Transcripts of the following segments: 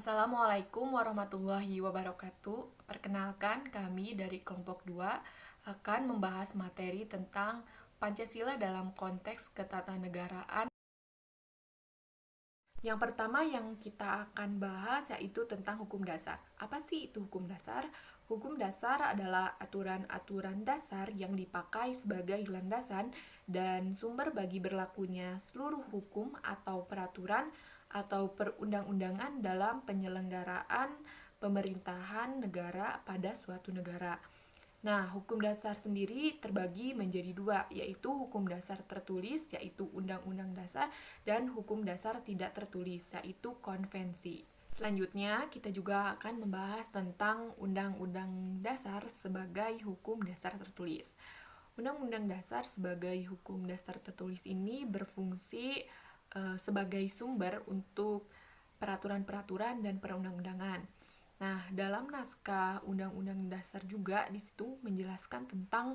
Assalamualaikum warahmatullahi wabarakatuh. Perkenalkan, kami dari kelompok 2 akan membahas materi tentang Pancasila dalam konteks ketatanegaraan. Yang pertama yang kita akan bahas yaitu tentang hukum dasar. Apa sih itu hukum dasar? Hukum dasar adalah aturan-aturan dasar yang dipakai sebagai landasan dan sumber bagi berlakunya seluruh hukum atau peraturan atau perundang-undangan dalam penyelenggaraan pemerintahan negara pada suatu negara. Nah, hukum dasar sendiri terbagi menjadi dua, yaitu hukum dasar tertulis, yaitu Undang-Undang Dasar, dan hukum dasar tidak tertulis, yaitu konvensi. Selanjutnya, kita juga akan membahas tentang Undang-Undang Dasar sebagai hukum dasar tertulis. Undang-Undang Dasar sebagai hukum dasar tertulis ini berfungsi sebagai sumber untuk peraturan-peraturan dan perundang-undangan. Nah, dalam naskah Undang-Undang Dasar juga di situ menjelaskan tentang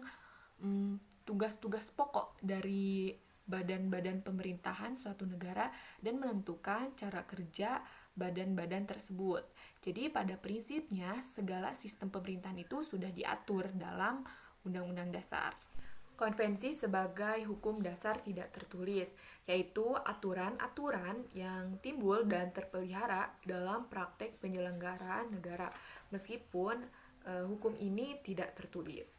tugas-tugas pokok dari badan-badan pemerintahan suatu negara dan menentukan cara kerja badan-badan tersebut. Jadi pada prinsipnya segala sistem pemerintahan itu sudah diatur dalam Undang-Undang Dasar. Konvensi sebagai hukum dasar tidak tertulis, yaitu aturan-aturan yang timbul dan terpelihara dalam praktek penyelenggaraan negara, meskipun hukum ini tidak tertulis.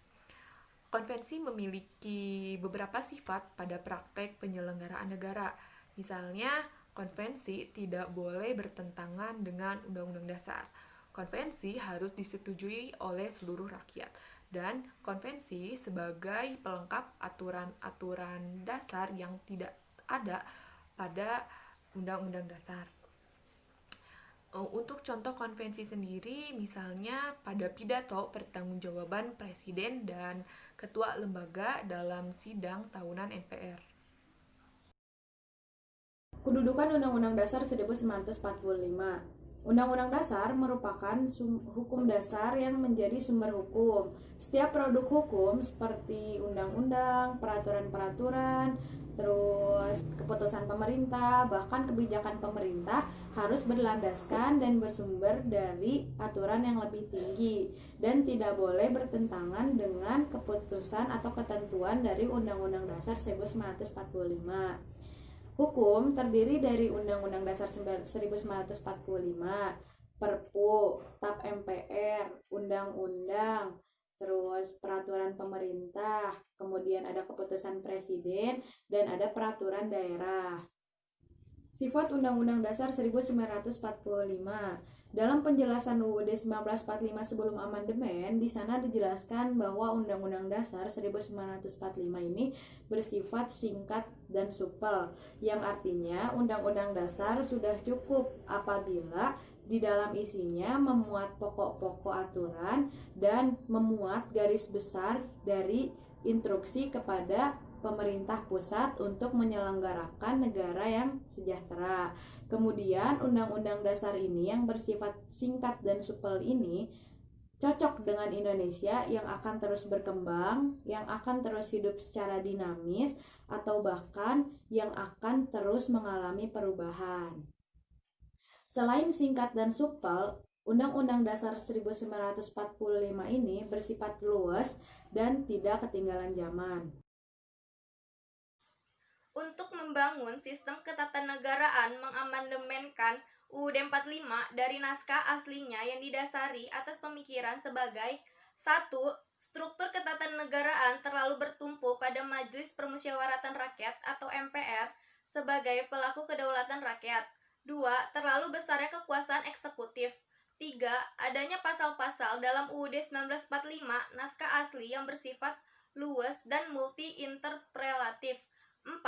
Konvensi memiliki beberapa sifat pada praktek penyelenggaraan negara. Misalnya, konvensi tidak boleh bertentangan dengan Undang-Undang Dasar. Konvensi harus disetujui oleh seluruh rakyat. Dan konvensi sebagai pelengkap aturan-aturan dasar yang tidak ada pada Undang-Undang Dasar. Untuk contoh konvensi sendiri, misalnya pada pidato pertanggungjawaban Presiden dan Ketua Lembaga dalam sidang tahunan MPR. Kedudukan Undang-Undang Dasar 1945. Undang-Undang Dasar merupakan hukum dasar yang menjadi sumber hukum. Setiap produk hukum seperti undang-undang, peraturan-peraturan, terus keputusan pemerintah, bahkan kebijakan pemerintah harus berlandaskan dan bersumber dari aturan yang lebih tinggi dan tidak boleh bertentangan dengan keputusan atau ketentuan dari Undang-Undang Dasar 1945. Hukum terdiri dari Undang-Undang Dasar 1945, Perpu, TAP MPR, Undang-Undang, terus peraturan pemerintah, kemudian ada keputusan presiden, dan ada peraturan daerah. Sifat Undang-Undang Dasar 1945. Dalam penjelasan UUD 1945 sebelum amandemen, di sana dijelaskan bahwa Undang-Undang Dasar 1945 ini bersifat singkat dan supel, yang artinya Undang-Undang Dasar sudah cukup apabila di dalam isinya memuat pokok-pokok aturan dan memuat garis besar dari instruksi kepada pemerintah pusat untuk menyelenggarakan negara yang sejahtera. Kemudian Undang-Undang Dasar ini yang bersifat singkat dan supel ini cocok dengan Indonesia yang akan terus berkembang, yang akan terus hidup secara dinamis, atau bahkan yang akan terus mengalami perubahan. Selain singkat dan supel, Undang-Undang Dasar 1945 ini bersifat luas dan tidak ketinggalan zaman. Untuk membangun sistem ketatanegaraan mengamandemenkan UUD 45 dari naskah aslinya yang didasari atas pemikiran sebagai 1. Struktur ketatanegaraan terlalu bertumpu pada Majelis Permusyawaratan Rakyat atau MPR sebagai pelaku kedaulatan rakyat. 2. Terlalu besarnya kekuasaan eksekutif. 3. Adanya pasal-pasal dalam UUD 1945 naskah asli yang bersifat luas dan multi-interpretatif. 4.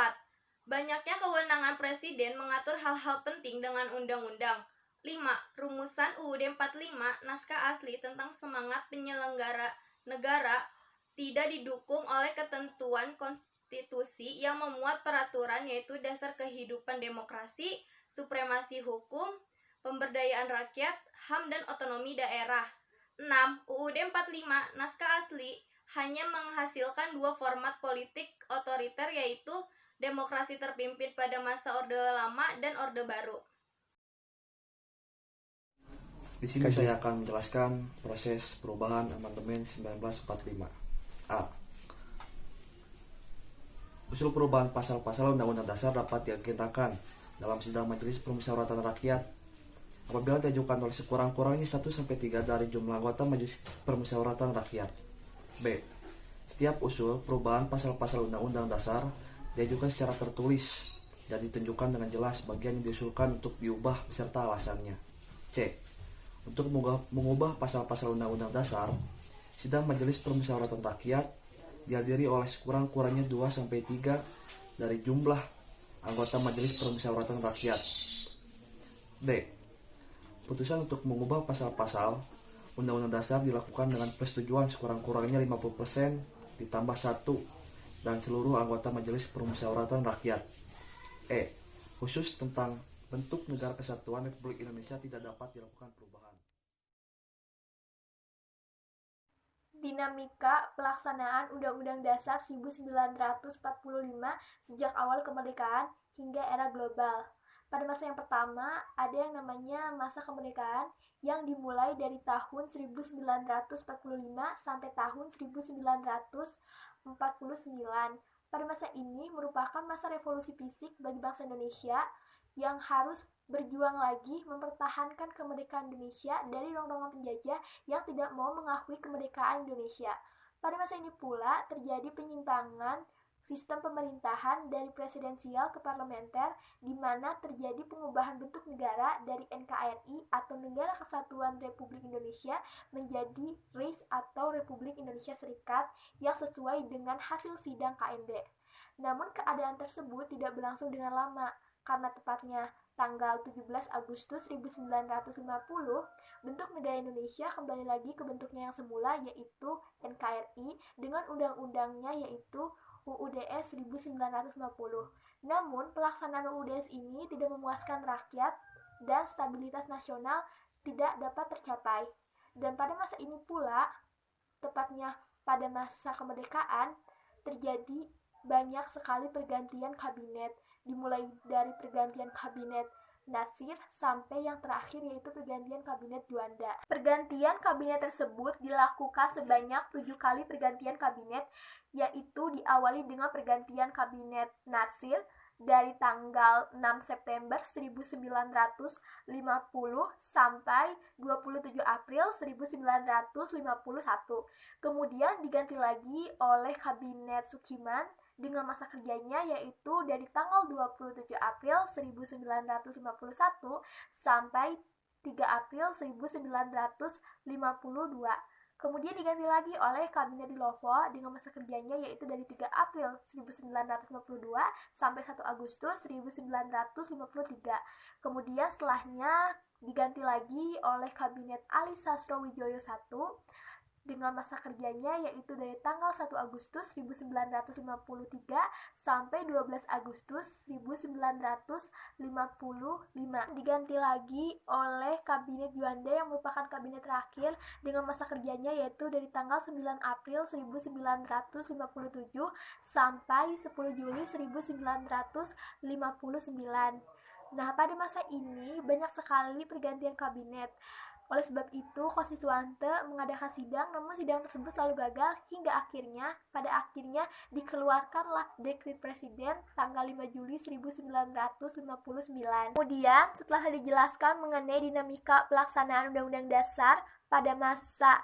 Banyaknya kewenangan presiden mengatur hal-hal penting dengan undang-undang. 5. Rumusan UUD 45 naskah asli tentang semangat penyelenggara negara tidak didukung oleh ketentuan konstitusi yang memuat peraturan yaitu dasar kehidupan demokrasi, supremasi hukum, pemberdayaan rakyat, HAM dan otonomi daerah. 6. UUD 45 naskah asli hanya menghasilkan dua format politik otoriter yaitu demokrasi terpimpin pada masa Orde Lama dan Orde Baru. Di sini saya akan menjelaskan proses perubahan amandemen 1945. A. Usul perubahan pasal-pasal Undang-Undang Dasar dapat diagitakan dalam sidang Majelis Permusyawaratan Rakyat apabila diajukan oleh sekurang-kurangnya 1-3 dari jumlah anggota Majelis Permusyawaratan Rakyat. B. Setiap usul perubahan pasal-pasal Undang-Undang Dasar diajukan secara tertulis dan ditunjukkan dengan jelas bagian yang diusulkan untuk diubah beserta alasannya. C. Untuk mengubah pasal-pasal Undang-Undang Dasar, sidang Majelis Permusyawaratan Rakyat dihadiri oleh sekurang-kurangnya 2-3 dari jumlah anggota Majelis Permusyawaratan Rakyat. D. Putusan untuk mengubah pasal-pasal Undang-Undang Dasar dilakukan dengan persetujuan sekurang-kurangnya 50% ditambah 1 dan seluruh anggota Majelis Permusyawaratan Rakyat. E. Khusus tentang bentuk negara kesatuan Republik Indonesia tidak dapat dilakukan perubahan. Dinamika pelaksanaan Undang-Undang Dasar 1945 sejak awal kemerdekaan hingga era global. Pada masa yang pertama, ada yang namanya masa kemerdekaan yang dimulai dari tahun 1945 sampai tahun 1949. Pada masa ini merupakan masa revolusi fisik bagi bangsa Indonesia yang harus berjuang lagi mempertahankan kemerdekaan Indonesia dari rongrongan penjajah yang tidak mau mengakui kemerdekaan Indonesia. Pada masa ini pula terjadi penyimpangan sistem pemerintahan dari presidensial ke parlementer, di mana terjadi pengubahan bentuk negara dari NKRI atau Negara Kesatuan Republik Indonesia menjadi RIS atau Republik Indonesia Serikat yang sesuai dengan hasil sidang KMB. Namun keadaan tersebut tidak berlangsung dengan lama, karena tepatnya tanggal 17 Agustus 1950, bentuk negara Indonesia kembali lagi ke bentuknya yang semula, yaitu NKRI dengan undang-undangnya yaitu UUDS 1950. Namun, pelaksanaan UUDS ini tidak memuaskan rakyat dan stabilitas nasional tidak dapat tercapai. Dan pada masa ini pula, tepatnya pada masa kemerdekaan, terjadi banyak sekali pergantian kabinet, dimulai dari pergantian kabinet Nasir sampai yang terakhir yaitu pergantian kabinet Juanda. Pergantian kabinet tersebut dilakukan sebanyak 7 kali pergantian kabinet, yaitu diawali dengan pergantian kabinet Nasir dari tanggal 6 September 1950 sampai 27 April 1951. Kemudian diganti lagi oleh kabinet Sukiman dengan masa kerjanya yaitu dari tanggal 27 April 1951 sampai 3 April 1952. Kemudian diganti lagi oleh kabinet Dilovo dengan masa kerjanya yaitu dari 3 April 1952 sampai 1 Agustus 1953. Kemudian setelahnya diganti lagi oleh kabinet Ali Sastrowijoyo I dengan masa kerjanya yaitu dari tanggal 1 Agustus 1953 sampai 12 Agustus 1955. Diganti lagi oleh kabinet Juanda yang merupakan kabinet terakhir dengan masa kerjanya yaitu dari tanggal 9 April 1957 sampai 10 Juli 1959. Nah, pada masa ini banyak sekali pergantian kabinet. Oleh sebab itu, konstituante mengadakan sidang, namun sidang tersebut selalu gagal hingga pada akhirnya dikeluarkanlah dekret presiden tanggal 5 Juli 1959. Kemudian, setelah dijelaskan mengenai dinamika pelaksanaan Undang-Undang Dasar pada masa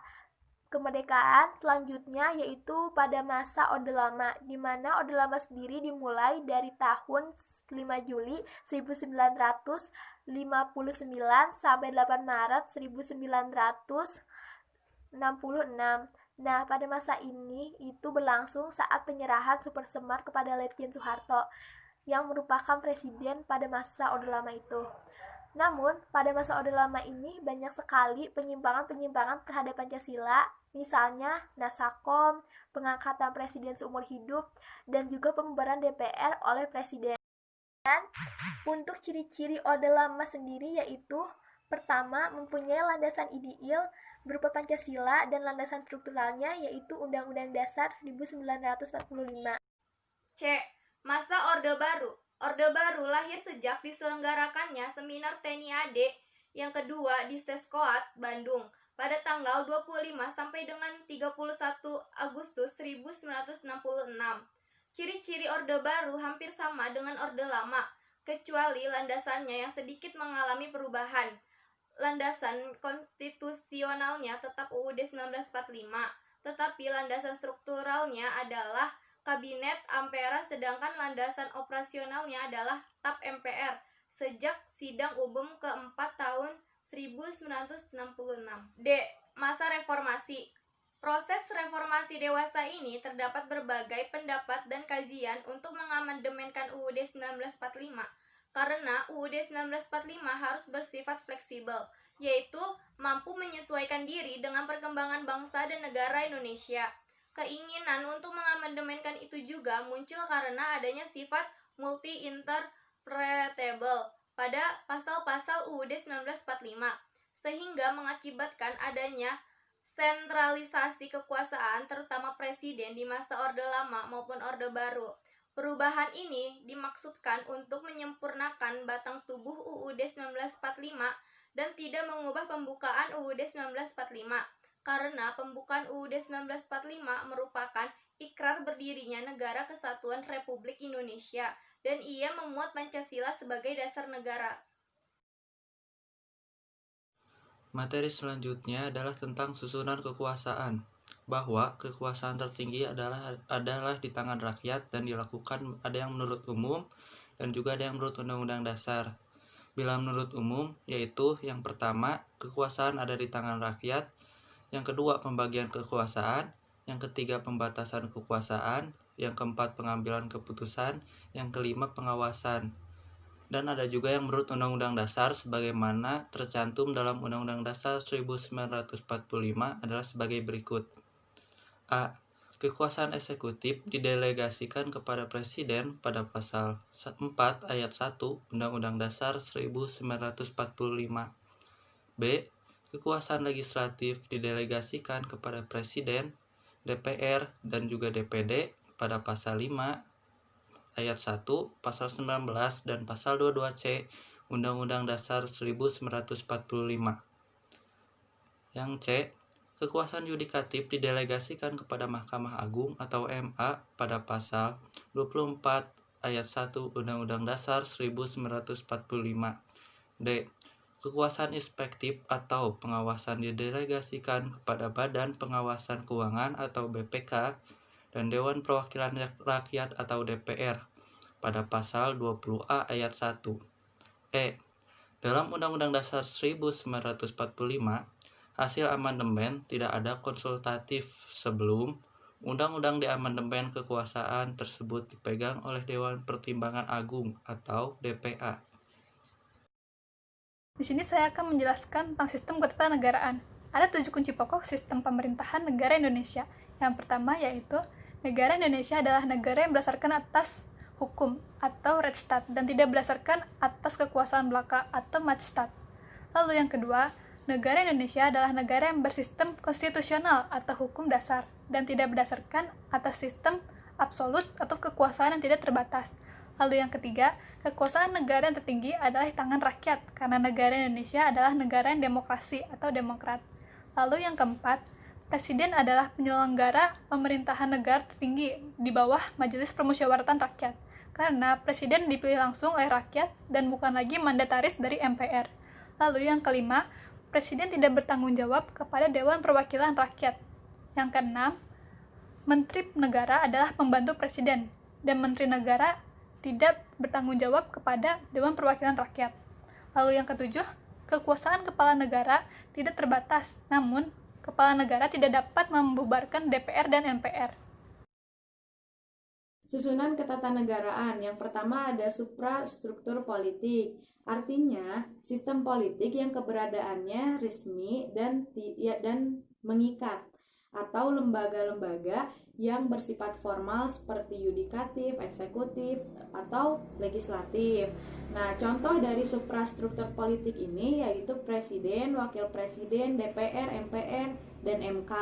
kemerdekaan, selanjutnya yaitu pada masa Orde Lama, di mana Orde Lama sendiri dimulai dari tahun 5 Juli 1959 sampai 8 Maret 1966. Nah, pada masa ini itu berlangsung saat penyerahan Super Semar kepada Letjen Soeharto yang merupakan presiden pada masa Orde Lama itu. Namun, pada masa Orde Lama ini banyak sekali penyimpangan-penyimpangan terhadap Pancasila, misalnya Nasakom, pengangkatan presiden seumur hidup, dan juga pembubaran DPR oleh presiden. Dan untuk ciri-ciri Orde Lama sendiri yaitu pertama, mempunyai landasan ideal berupa Pancasila dan landasan strukturalnya yaitu Undang-Undang Dasar 1945. C. Masa Orde Baru. Orde Baru lahir sejak diselenggarakannya Seminar TNI AD Yang kedua di Seskoat, Bandung, pada tanggal 25 sampai dengan 31 Agustus 1966. Ciri-ciri Orde Baru hampir sama dengan Orde Lama, kecuali landasannya yang sedikit mengalami perubahan. Landasan konstitusionalnya tetap UUD 1945, tetapi landasan strukturalnya adalah Kabinet Ampera, sedangkan landasan operasionalnya adalah TAP MPR sejak Sidang Umum keempat tahun 1966. D. Masa Reformasi. Proses reformasi dewasa ini terdapat berbagai pendapat dan kajian untuk mengamandemenkan UUD 1945, karena UUD 1945 harus bersifat fleksibel, yaitu mampu menyesuaikan diri dengan perkembangan bangsa dan negara Indonesia. Keinginan untuk mengamandemenkan itu juga muncul karena adanya sifat multi-interpretable pada pasal-pasal UUD 1945, sehingga mengakibatkan adanya sentralisasi kekuasaan terutama presiden di masa Orde Lama maupun Orde Baru. Perubahan ini dimaksudkan untuk menyempurnakan batang tubuh UUD 1945 dan tidak mengubah pembukaan UUD 1945, karena pembukaan UUD 1945 merupakan ikrar berdirinya Negara Kesatuan Republik Indonesia dan ia memuat Pancasila sebagai dasar negara. Materi selanjutnya adalah tentang susunan kekuasaan, bahwa kekuasaan tertinggi adalah di tangan rakyat dan dilakukan ada yang menurut umum dan juga ada yang menurut Undang-Undang Dasar. Bila menurut umum, yaitu yang pertama, kekuasaan ada di tangan rakyat, yang kedua, pembagian kekuasaan, yang ketiga, pembatasan kekuasaan, yang keempat, pengambilan keputusan, yang kelima, pengawasan. Dan ada juga yang menurut Undang-Undang Dasar sebagaimana tercantum dalam Undang-Undang Dasar 1945 adalah sebagai berikut. A. Kekuasaan eksekutif didelegasikan kepada Presiden pada pasal 4 ayat 1 Undang-Undang Dasar 1945. B. Kekuasaan legislatif didelegasikan kepada Presiden, DPR, dan juga DPD pada pasal 5 ayat 1, pasal 19, dan pasal 22C Undang-Undang Dasar 1945. Yang C. Kekuasaan yudikatif didelegasikan kepada Mahkamah Agung atau MA pada pasal 24 ayat 1 Undang-Undang Dasar 1945. D. Kekuasaan inspektif atau pengawasan didelegasikan kepada Badan Pengawasan Keuangan atau BPK dan Dewan Perwakilan Rakyat atau DPR pada pasal 20A ayat 1. E. Dalam Undang-Undang Dasar 1945, hasil amandemen tidak ada konsultatif sebelum Undang-Undang diamandemen. Kekuasaan tersebut dipegang oleh Dewan Pertimbangan Agung atau DPA. Di sini saya akan menjelaskan tentang sistem ketatanegaraan. Ada 7 kunci pokok sistem pemerintahan negara Indonesia. Yang pertama yaitu negara Indonesia adalah negara yang berdasarkan atas hukum atau Rechtsstaat dan tidak berdasarkan atas kekuasaan belaka atau Machtsstaat. Lalu yang kedua, negara Indonesia adalah negara yang bersistem konstitusional atau hukum dasar dan tidak berdasarkan atas sistem absolut atau kekuasaan yang tidak terbatas. Lalu yang ketiga, kekuasaan negara yang tertinggi adalah di tangan rakyat karena negara Indonesia adalah negara yang demokrasi atau demokrat. Lalu yang keempat, Presiden adalah penyelenggara pemerintahan negara tertinggi di bawah Majelis Permusyawaratan Rakyat, karena Presiden dipilih langsung oleh rakyat dan bukan lagi mandataris dari MPR. Lalu yang kelima, Presiden tidak bertanggung jawab kepada Dewan Perwakilan Rakyat. Yang keenam, Menteri Negara adalah pembantu Presiden, dan Menteri Negara tidak bertanggung jawab kepada Dewan Perwakilan Rakyat. Lalu yang ketujuh, kekuasaan kepala negara tidak terbatas, namun kepala negara tidak dapat membubarkan DPR dan MPR. Susunan ketatanegaraan. Yang pertama ada suprastruktur politik. Artinya, sistem politik yang keberadaannya resmi dan mengikat, atau lembaga-lembaga yang bersifat formal seperti yudikatif, eksekutif, atau legislatif. Nah, contoh dari suprastruktur politik ini yaitu Presiden, Wakil Presiden, DPR, MPR, dan MK.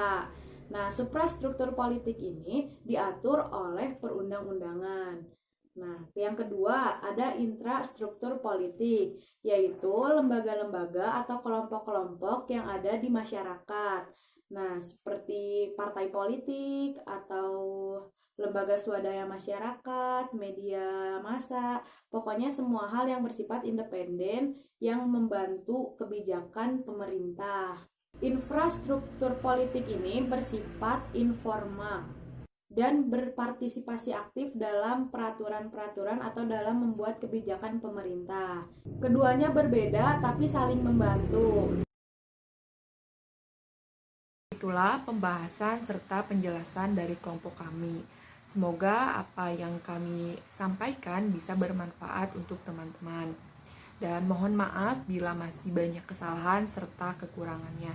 Nah, suprastruktur politik ini diatur oleh perundang-undangan. Nah, yang kedua ada infrastruktur politik, yaitu lembaga-lembaga atau kelompok-kelompok yang ada di masyarakat. Nah, seperti partai politik atau lembaga swadaya masyarakat, media massa, pokoknya semua hal yang bersifat independen yang membantu kebijakan pemerintah. Infrastruktur politik ini bersifat informal dan berpartisipasi aktif dalam peraturan-peraturan atau dalam membuat kebijakan pemerintah. Keduanya berbeda tapi saling membantu. Itulah pembahasan serta penjelasan dari kelompok kami. Semoga apa yang kami sampaikan bisa bermanfaat untuk teman-teman. Dan mohon maaf bila masih banyak kesalahan serta kekurangannya.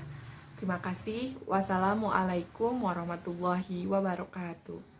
Terima kasih. Wassalamualaikum warahmatullahi wabarakatuh.